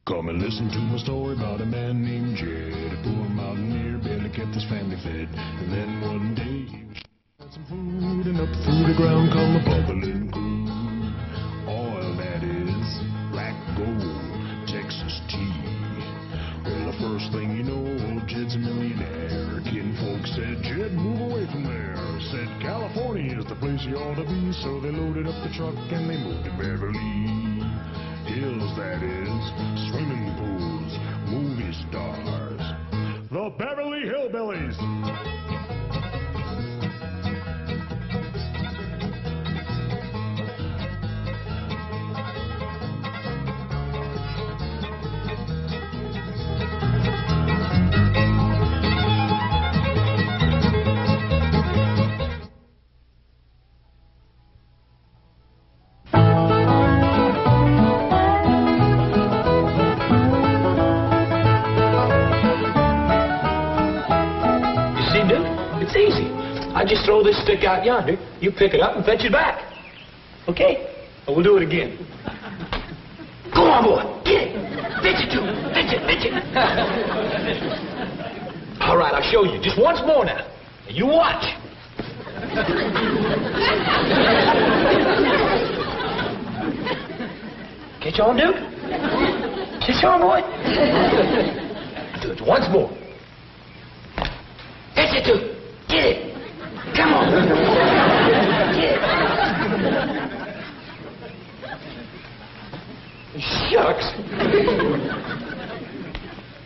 Come and listen to my story about a man named Jed. A poor mountaineer barely kept his family fed. And then one day he was some food, and up through the ground come a bubbling crude. Oil, that is, black gold, Texas tea. Well, the first thing you know, old Jed's a millionaire. Kinfolk said, Jed, move away from there. Said, California is the place you ought to be. So they loaded up the truck and they moved to Beverly Hills, that is, swimming pools, movie stars, the Beverly Hillbillies. It's easy. I just throw this stick out yonder, you pick it up and fetch it back. Okay? Well, we'll do it again. Go on, boy. Get it. Fetch it to him. Fetch it, fetch it. All right, I'll show you. Just once more now. You watch. Catch on, Duke? Catch on, boy. Do it once more. Fetch it, Duke. Get it! Come on! Get it! Shucks!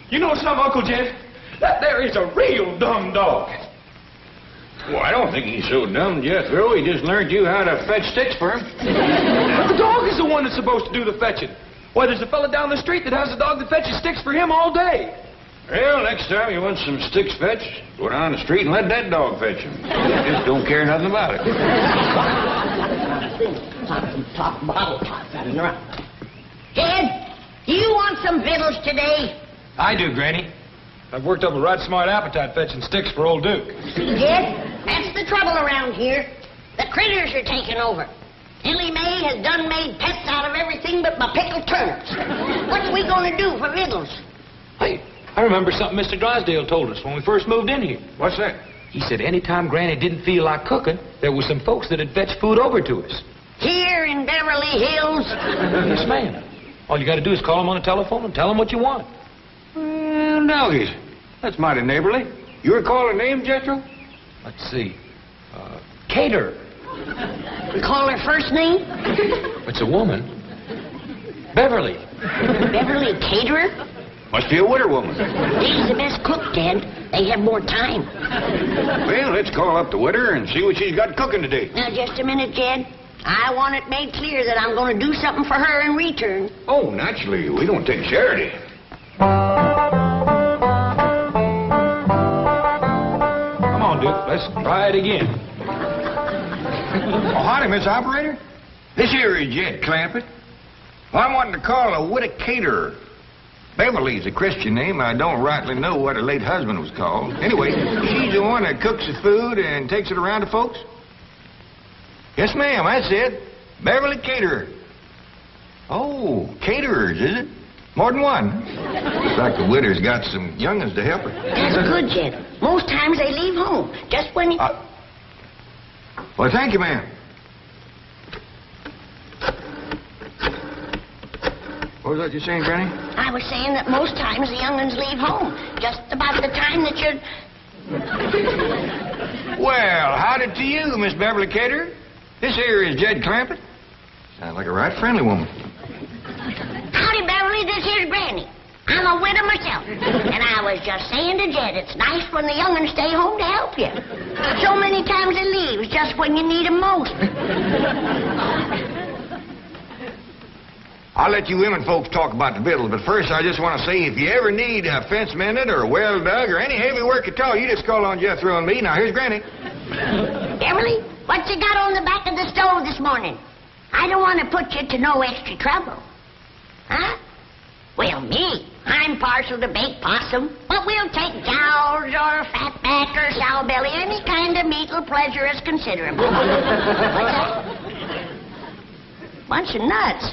You know something, Uncle Jed? That there is a real dumb dog. Well, I don't think he's so dumb, Jethro. He just learned you how to fetch sticks for him. The dog is the one that's supposed to do the fetching. Why, there's a fella down the street that has a dog that fetches sticks for him all day. Well, next time you want some sticks fetched, go down the street and let that dog fetch them. Just don't care nothing about it. Top bottle top running around. Jed, do you want some victuals today? I do, Granny. I've worked up a right smart appetite fetching sticks for old Duke. Jed, that's the trouble around here. The critters are taking over. Billy May has done made pets out of everything but my pickled turnips. What's we gonna do for victuals? Hey, I remember something Mr. Drysdale told us when we first moved in here. What's that? He said anytime Granny didn't feel like cooking, there was some folks that'd fetch food over to us. Here in Beverly Hills? Yes, ma'am. All you got to do is call them on the telephone and tell them what you want. Well, doggies. That's mighty neighborly. You recall a name, Jethro? Let's see. Cater. Call her first name? It's a woman. Beverly. Beverly Caterer? Must be a widow woman. She's the best cook, Dad. They have more time. Well, let's call up the widow and see what she's got cooking today. Now, just a minute, Jed. I want it made clear that I'm going to do something for her in return. Oh, naturally. We don't take charity. Come on, Duke. Let's try it again. Oh, howdy, Miss Operator. This here is Jed Clampett. Well, I'm wanting to call a widow caterer. Beverly's a Christian name. I don't rightly know what her late husband was called. Anyway, she's the one that cooks the food and takes it around to folks? Yes, ma'am, that's it. Beverly Caterer. Oh, caterers, is it? More than one. Looks like the widow's got some young'uns to help her. That's good, Jed. Most times they leave home. Just when you... Well, thank you, ma'am. What was that you saying, Granny? I was saying that most times the young'uns leave home. Just about the time that you're... Well, howdy to you, Miss Beverly Caterer. This here is Jed Clampett. Sounds like a right friendly woman. Howdy, Beverly. This here's Granny. I'm a widow myself. And I was just saying to Jed, it's nice when the young'uns stay home to help you. So many times they leave just when you need them most. I'll let you women folks talk about the victuals, but first I just want to say if you ever need a fence mended or well dug or any heavy work at all, you just call on Jethro and me. Now, here's Granny. Beverly, what you got on the back of the stove this morning? I don't want to put you to no extra trouble. Huh? Well, me, I'm partial to baked possum, but we'll take jowls or fatback or sow belly. Any kind of meat will pleasure us considerable. What's that? Bunch of nuts.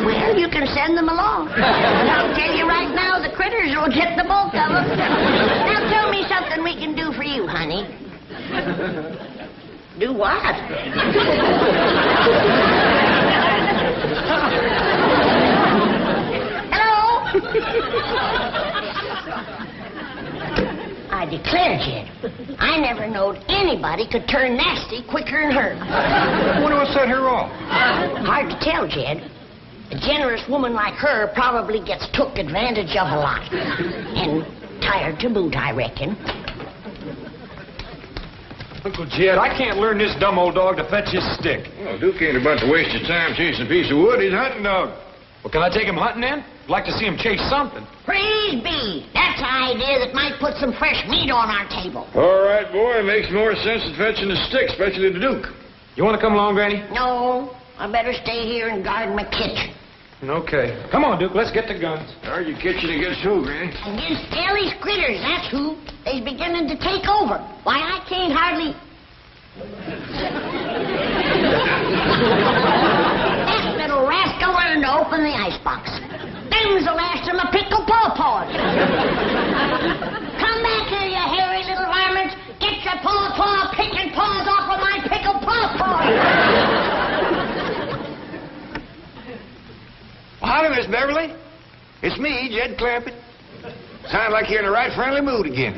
Well, you can send them along. I'll tell you right now, the critters will get the bulk of them. Now tell me something we can do for you, honey. Do what? Hello? I declare, Jed, I never knowed anybody could turn nasty quicker than her. I wonder what set her off. Hard to tell, Jed. A generous woman like her probably gets took advantage of a lot. And tired to boot, I reckon. Uncle Jed, I can't learn this dumb old dog to fetch his stick. Well, Duke ain't about to waste his time chasing a piece of wood. He's a hunting dog. Well, can I take him hunting then? I'd like to see him chase something. Praise be. That's an idea that might put some fresh meat on our table. All right, boy. It makes more sense than fetching a stick, especially the Duke. You want to come along, Granny? No, I better stay here and guard my kitchen. Okay. Come on, Duke. Let's get the guns. Guard your kitchen against who, Granny? Against Ellie's critters, that's who. They's beginning to take over. Why, I can't hardly... That little rascal learned to open the icebox. Them's the last of my pickle paw-paws. Come back here, you hairy little varmints. Get your paw-paw picking paws off of my pickle paw-paws. Howdy, Miss Beverly. It's me, Jed Clampett. Sounds like you're in the right friendly mood again.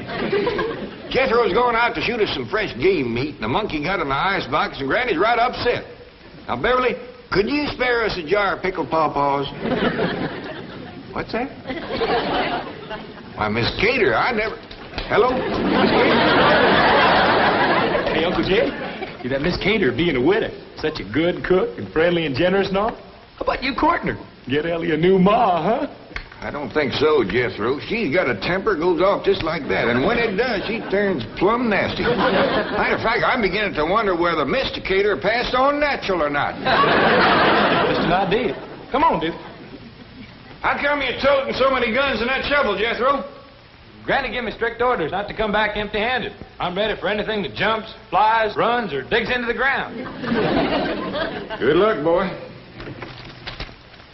Jethro's going out to shoot us some fresh game meat, and the monkey got in the icebox, and Granny's right upset. Now, Beverly, could you spare us a jar of pickled paw-paws? What's that? Why, Miss Cater, I never... Hello? Miss Cater? Hey, Uncle Jed, see that Miss Cater being a widow. Such a good cook and friendly and generous and all. How about you courting her? Get Ellie a new ma, huh? I don't think so, Jethro. She's got a temper goes off just like that, and when it does, she turns plumb nasty. Matter of fact, I'm beginning to wonder whether Mr. Cater passed on natural or not. Just an idea. Come on, Duke. How come you're toting so many guns in that shovel, Jethro? Granny gave me strict orders not to come back empty-handed. I'm ready for anything that jumps, flies, runs, or digs into the ground. Good luck, boy.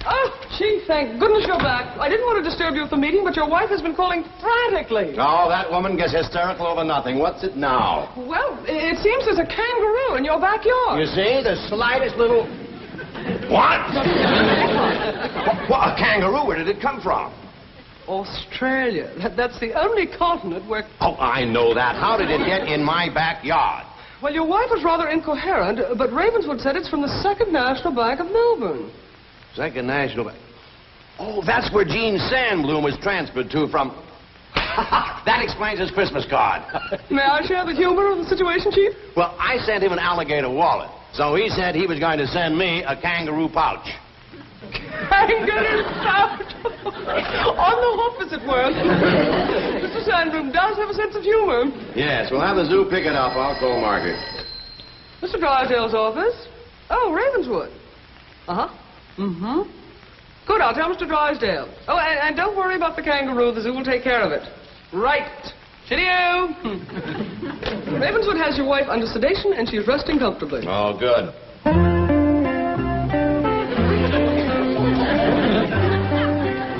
Oh, gee, thank goodness you're back. I didn't want to disturb you at the meeting, but your wife has been calling frantically. Oh, that woman gets hysterical over nothing. What's it now? Well, it seems there's a kangaroo in your backyard. You see, the slightest little... What? What? A kangaroo? Where did it come from? Australia. That's the only continent where... Oh, I know that. How did it get in my backyard? Well, your wife was rather incoherent, but Ravenswood said it's from the Second National Bank of Melbourne. Second National Bank. Oh, that's where Gene Sandbloom was transferred to from... That explains his Christmas card. May I share the humor of the situation, Chief? Well, I sent him an alligator wallet, so he said he was going to send me a kangaroo pouch. Kangaroo pouch? On the hop, as it were. Mr. Sandbloom does have a sense of humor. Yes, we'll have the zoo pick it up. I'll call Margaret. Mr. Drysdale's office? Oh, Ravenswood. Uh-huh. Mm-hmm. Good, I'll tell Mr. Drysdale. Oh, and don't worry about the kangaroo. The zoo will take care of it. Right. Cheerio. Ravenswood has your wife under sedation, and she's resting comfortably. Oh, good.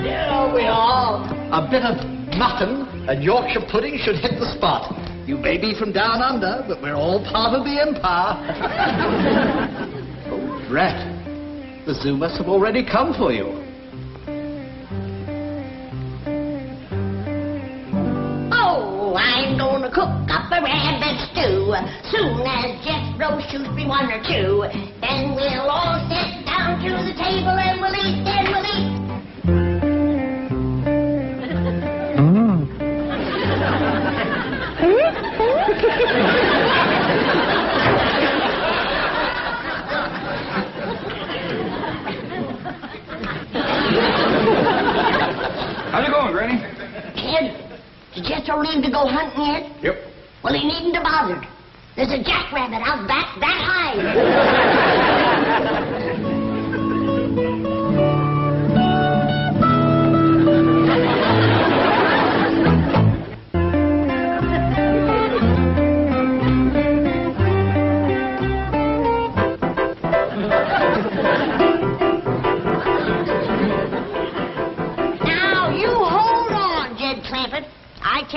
There we are. A bit of mutton and Yorkshire pudding should hit the spot. You may be from down under, but we're all part of the empire. Oh, drat. The zoo must have already come for you. Oh, I'm gonna cook up a rabbit stew. Soon as Jethro shoots me one or two, then we'll all sit down to the table and we'll eat and we'll eat. How's it going, Granny? Kid, did Jethro leave to go hunting yet? Yep. Well, he needn't have bothered. There's a jackrabbit out back that high.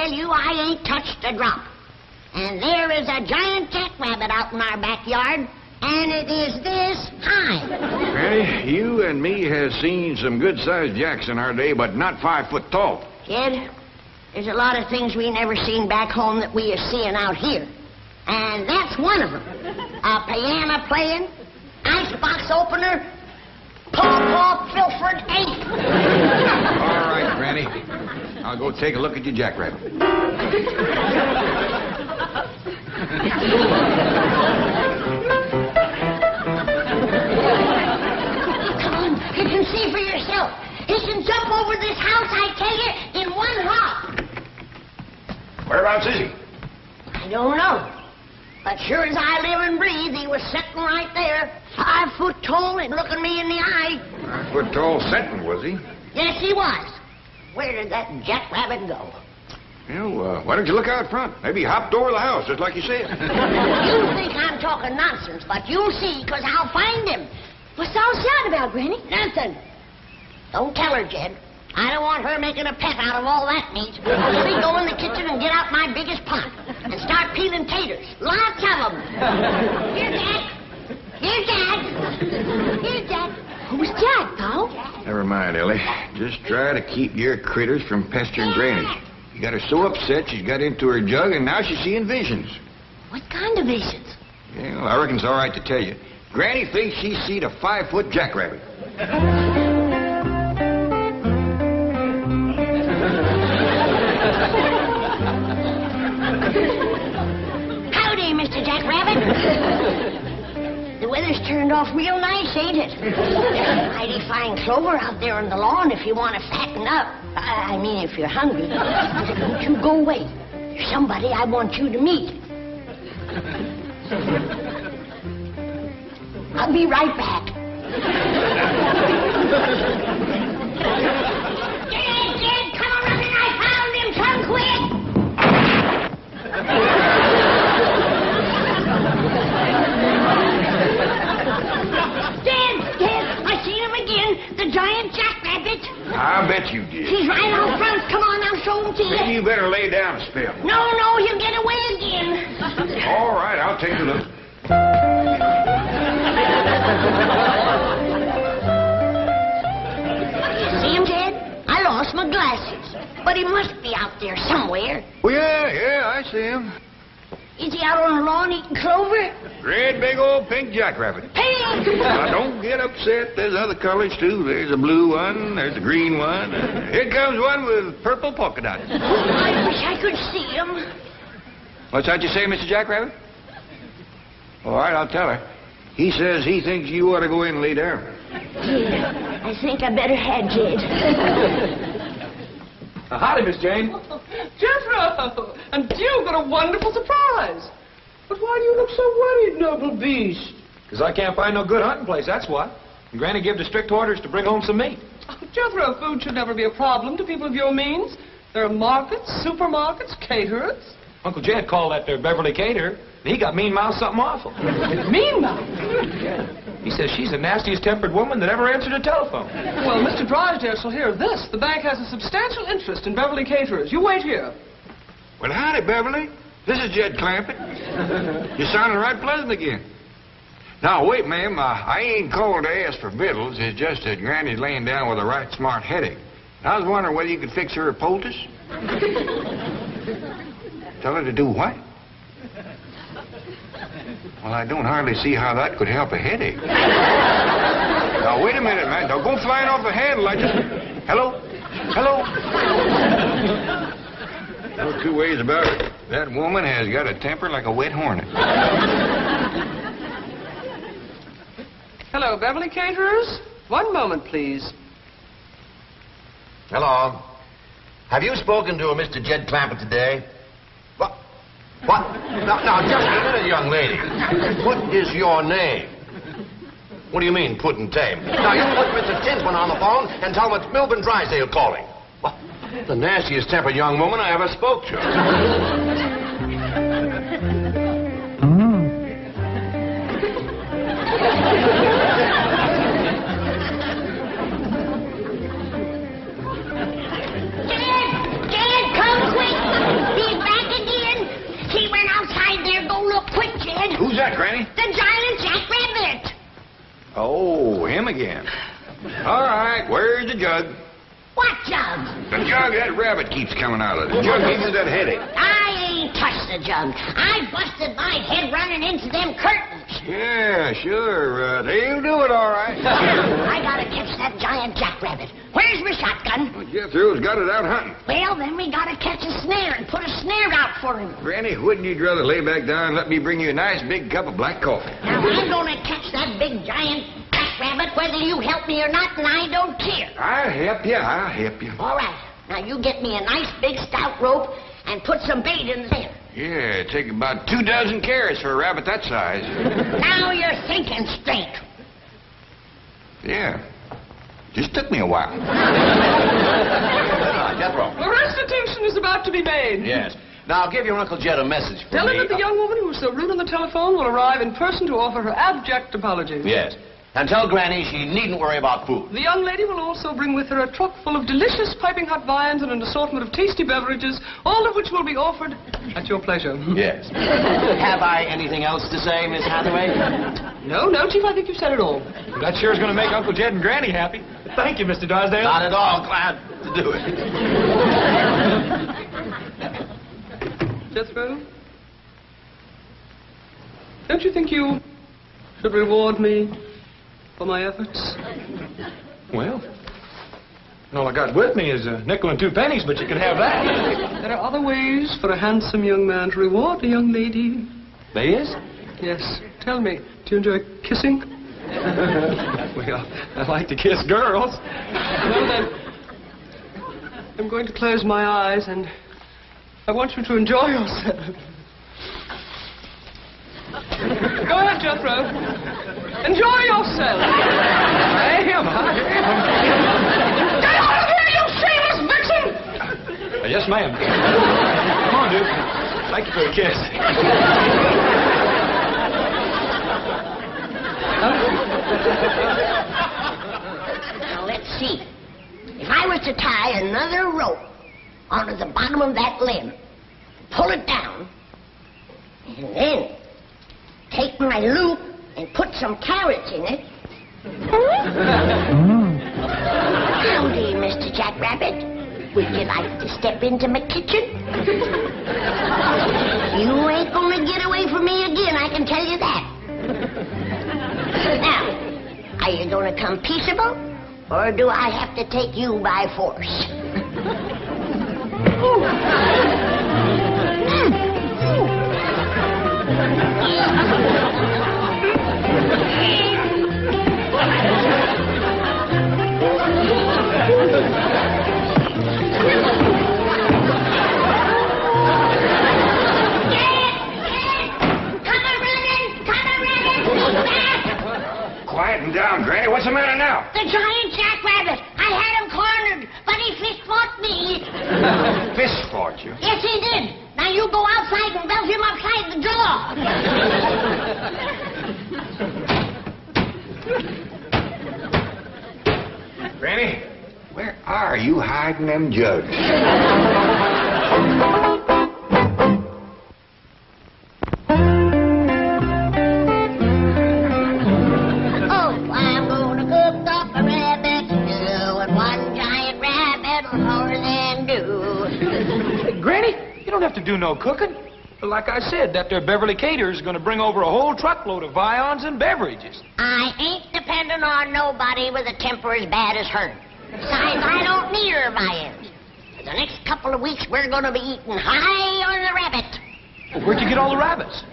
tell you I ain't touched a drop. And there is a giant jackrabbit out in our backyard, and it is this high. Granny, you and me has seen some good-sized jacks in our day, but not 5 foot tall. Kid, there's a lot of things we never seen back home that we are seeing out here. And that's one of them. A piano playing, icebox opener, paw Filford 8. All right, Granny. I'll go take a look at your jackrabbit. Come on, you can see for yourself. He can jump over this house, I tell you, in one hop. Whereabouts is he? I don't know. But sure as I live and breathe, he was sitting right there, 5 foot tall and looking me in the eye. 5 foot tall sentinel, was he? Yes, he was. Where did that jackrabbit go? Well, why don't you look out front? Maybe he hopped over the house, just like you said. You think I'm talking nonsense, but you'll see, because I'll find him. What's all sad about, Granny? Nothing. Don't tell her, Jed. I don't want her making a pet out of all that meat. See, go in the kitchen and get out my biggest pot and start peeling taters. Lots of them. Here, Jack. Here, Jack. Here, Jack. Who's Jack, Paul? Never mind, Ellie. Just try to keep your critters from pestering Granny. You got her so upset she's got into her jug, and now she's seeing visions. What kind of visions? Yeah, well, I reckon it's all right to tell you. Granny thinks she's seen a 5 foot jackrabbit. Howdy, Mr. Jackrabbit. The weather's turned off real nice, ain't it? Mighty fine clover out there on the lawn if you want to fatten up. I mean, if you're hungry. Don't you go away. There's somebody I want you to meet. I'll be right back. Jed, come on, running. I found him. Come quick. Dad, I seen him again. The giant jackrabbit. I bet you did. He's right out front. Come on, I'll show him to you. Maybe you better lay down a spell. No, he'll get away again. All right, I'll take a look. See him, Jed? I lost my glasses. But he must be out there somewhere. Well, yeah, I see him. Is he out on the lawn eating clover? Great big old pink jackrabbit. Pink! Now, don't get upset. There's other colors, too. There's a blue one. There's a green one. Here comes one with purple polka dots. I wish I could see him. What's that you say, Mr. Jackrabbit? All right, I'll tell her. He says he thinks you ought to go in and lay down. Yeah, I think I better had Jed. Howdy, Miss Jane. Jethro! And you've got a wonderful surprise. But why do you look so worried, noble beast? Because I can't find no good hunting place, that's what. And Granny gave the strict orders to bring home some meat. Oh, Jethro, food should never be a problem to people of your means. There are markets, supermarkets, caterers. Uncle Jed called that there Beverly caterer, and he got mean-mouthed something awful. Mean-mouthed? Yeah. He says she's the nastiest tempered woman that ever answered a telephone. Well, Mr. Drysdale shall hear this. The bank has a substantial interest in Beverly caterers. You wait here. Well, howdy, Beverly. This is Jed Clampett. You're sounding right pleasant again. Now, wait, ma'am. I ain't called to ask for victuals. It's just that Granny's laying down with a right smart headache. I was wondering whether you could fix her a poultice. Tell her to do what? Well, I don't hardly see how that could help a headache. Now, wait a minute, man. Don't go flying off the handle. Hello? No two ways about it. That woman has got a temper like a wet hornet. Hello, Beverly caterers. One moment, please. Hello. Have you spoken to a Mr. Jed Clampett today? What? Now, just a minute, young lady. What is your name? What do you mean, put and tame? Now, you put Mr. Tinsman on the phone and tell him it's Milburn Drysdale calling. Well, the nastiest tempered young woman I ever spoke to. Jed, come quick. Oh, him again. All right, where's the jug? What jug? The jug that rabbit keeps coming out of. The jug gives you that headache. I ain't touched the jug. I busted my head running into them curtains. Yeah, sure. They'll do it all right. I gotta catch that giant jackrabbit. Where's my shotgun? Well, Jethro's got it out hunting. Well, then we gotta catch a snare and put a snare out for him. Granny, wouldn't you rather lay back down and let me bring you a nice big cup of black coffee? Now, I'm gonna catch that big giant jackrabbit whether you help me or not, and I don't care. I'll help you. I'll help you. All right. Now, you get me a nice big stout rope and put some bait in there. Yeah, it'd take about 24 carrots for a rabbit that size. Now you're thinking straight. Yeah. Just took me a while. Jethro. The restitution is about to be made. Yes. Now, give your Uncle Jed a message for Tell me. him that the young woman who was so rude on the telephone will arrive in person to offer her abject apologies. Yes. And tell Granny she needn't worry about food. The young lady will also bring with her a truck full of delicious piping hot viands and an assortment of tasty beverages, all of which will be offered at your pleasure. Yes. Have I anything else to say, Miss Hathaway? No, Chief, I think you said it all. That sure is going to make Uncle Jed and Granny happy. Thank you, Mr. Drysdale. Not at all. Glad to do it. Jethro? Don't you think you should reward me for my efforts? Well, all I got with me is a nickel and 2 pennies, but you can have that. There are other ways for a handsome young man to reward a young lady. There is? Yes. Tell me, do you enjoy kissing? Well, I like to kiss girls. Well, then, I'm going to close my eyes, and I want you to enjoy yourself. Go ahead, Jethro. Enjoy yourself. I am. Get out of here, you shameless vixen! Yes, ma'am. Come on, dude. Thank you for the kiss. Now, let's see. If I was to tie another rope onto the bottom of that limb, pull it down, and then take my loop and put some carrots in it. Howdy, Mr. Jackrabbit. Would you like to step into my kitchen? You ain't gonna get away from me again, I can tell you that. Now, are you gonna come peaceable, or do I have to take you by force? Quieten down, Granny. What's the matter now? The giant jackrabbit. I had him cornered, but he fist-fought me. Fist fought you. Yes, he did. Now you go outside and belt him upside the jaw. Granny, where are you hiding them jugs? Oh, I'm gonna cook up a rabbit stew, and one giant rabbit will more than do. Granny, you don't have to do no cooking. Like I said, that there Beverly Caterers is going to bring over a whole truckload of viands and beverages. I ain't depending on nobody with a temper as bad as her. Besides, I don't need her viands. For the next couple of weeks, we're going to be eating high on the rabbit. Well, where'd you get all the rabbits?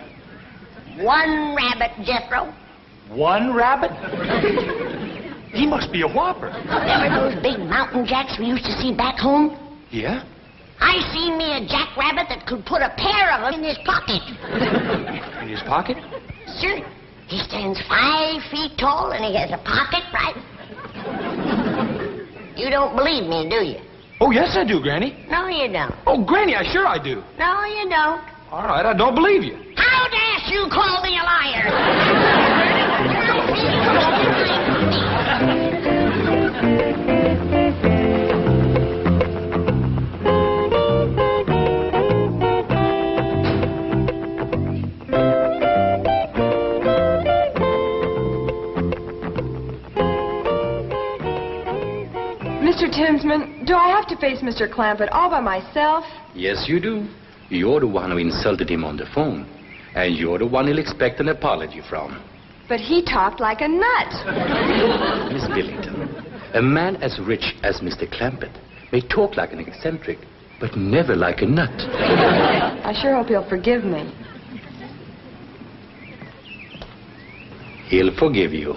One rabbit, Jethro. One rabbit? He must be a whopper. Remember those big mountain jacks we used to see back home? Yeah? I seen me a jackrabbit that could put a pair of them in his pocket. In his pocket? Sure. He stands 5 feet tall and he has a pocket right. You don't believe me, do you? Oh, yes, I do, Granny. No, you don't. Oh, Granny, I sure I do. No, you don't. All right, I don't believe you. How dare you call me a liar? Mr. Tinsman, do I have to face Mr. Clampett all by myself? Yes, you do. You're the one who insulted him on the phone. And you're the one he'll expect an apology from. But he talked like a nut. Miss Billington, a man as rich as Mr. Clampett may talk like an eccentric, but never like a nut. I sure hope he'll forgive me. He'll forgive you.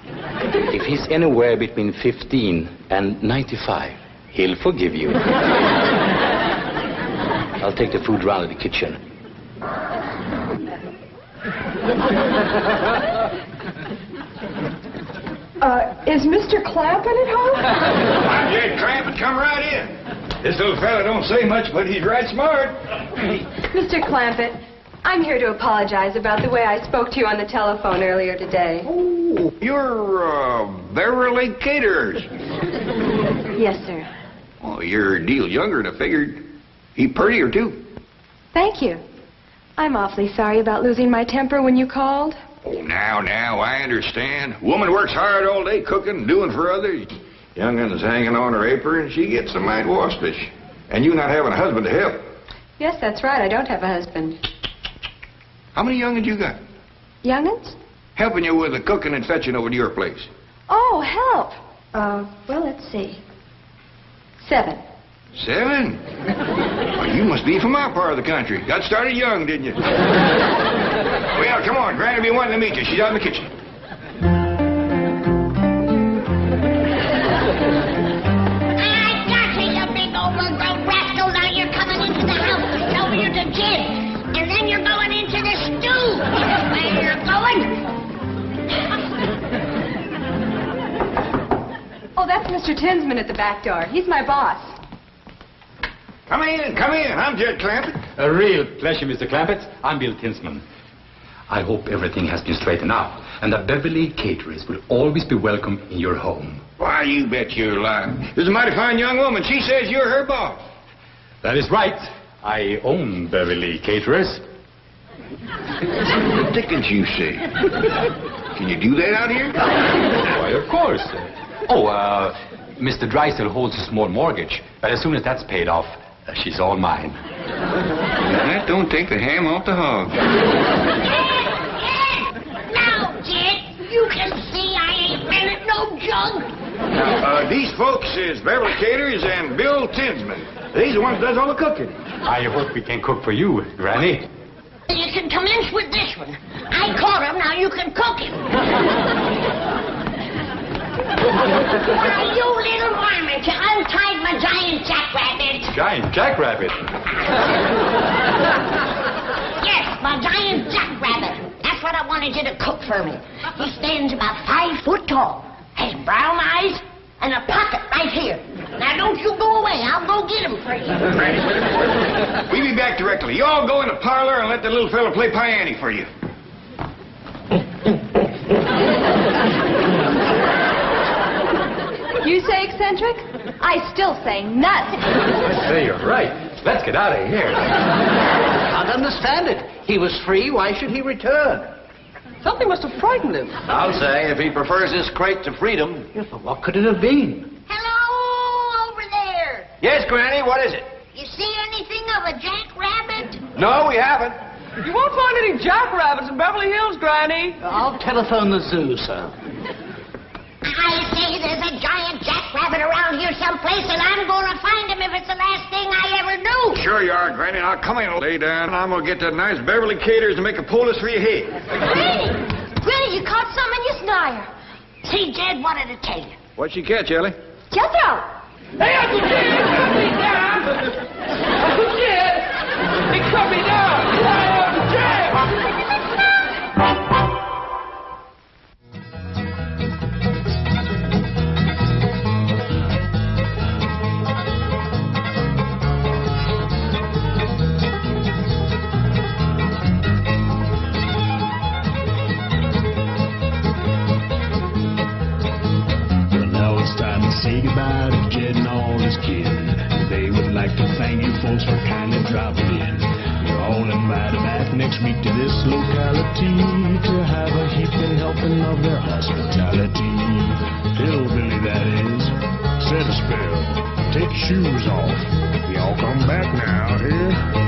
If he's anywhere between 15 and 95, he'll forgive you. I'll take the food round to the kitchen. Is Mr. Clampett at home? I'm Jed Clampett. Come right in. This little fella don't say much, but he's right smart. Mr. Clampett, I'm here to apologize about the way I spoke to you on the telephone earlier today. Oh, you're, Beverly Caterers. Yes, sir. Oh, you're a deal younger than I figured. He prettier, too. Thank you. I'm awfully sorry about losing my temper when you called. Oh, now, I understand. Woman works hard all day cooking, doing for others. Young'un's hanging on her apron, she gets a mite waspish. And you not having a husband to help. Yes, that's right. I don't have a husband. How many young'uns you got? Young'uns? Helping you with the cooking and fetching over to your place. Oh, help. Well, let's see. 7. 7? Well, you must be from our part of the country. Got started young, didn't you? Well, come on. Granny will be wanting to meet you. She's out in the kitchen. I got you, you big overgrown rascal. Now you're coming into the house to show you to Jim. And then you're going into the stew. Where you're going? Oh, that's Mr. Tinsman at the back door. He's my boss. Come in. I'm Jed Clampett. A real pleasure, Mr. Clampett. I'm Bill Tinsman. I hope everything has been straightened out, and that Beverly Caterers will always be welcome in your home. Why, you bet you're lying. This is a mighty fine young woman. She says you're her boss. That is right. I own Beverly Caterers. What dickens you say? Can you do that out here? Why, of course. Mr. Drysdale holds a small mortgage, but as soon as that's paid off, she's all mine. That don't take the ham off the hog. Now, Jed, you can see I ain't been at no junk. These folks is Beverly Caterers and Bill Tinsman. These are the ones that does all the cooking. I hope we can cook for you, Granny. You can commence with this one. I caught him, now you can cook him. Why, you little varmint, you untied my giant jackrabbit. Giant jackrabbit? Yes, my giant jackrabbit. That's what I wanted you to cook for me. He stands about 5 foot tall, has brown eyes, and a pocket right here. Now, don't you go away. I'll go get him for you. We'll be back directly. You all go in the parlor and let the little fella play piano for you. You say eccentric? I still say nut. I say you're right. Let's get out of here. Can't understand it. He was free. Why should he return? Something must have frightened him. I'll say, if he prefers his crate to freedom. Yes, but what could it have been? Hello, over there. Yes, Granny, what is it? You see anything of a jackrabbit? No, we haven't. You won't find any jackrabbits in Beverly Hills, Granny. I'll telephone the zoo, sir. I say there's a giant jackrabbit around here someplace, and I'm going to find him if it's the last thing I ever do. Sure you are, Granny. Now, come in, lay down, and I'm going to get that nice Beverly Caterers to make a poultice for your head. Granny, you caught some in your snire. See, Jed wanted to tell you. What'd she catch, Ellie? Jethro! Hey, Uncle Jed! Cut me down! Uncle Jed! He cut me down! Uncle Jed! Say goodbye to Jed and all his kin. They would like to thank you folks for kindly dropping in. You're all invited back next week to this locality to have a heaping helping of their hospitality. Hillbilly, that is. said a spell. Take your shoes off. Y'all come back now, here.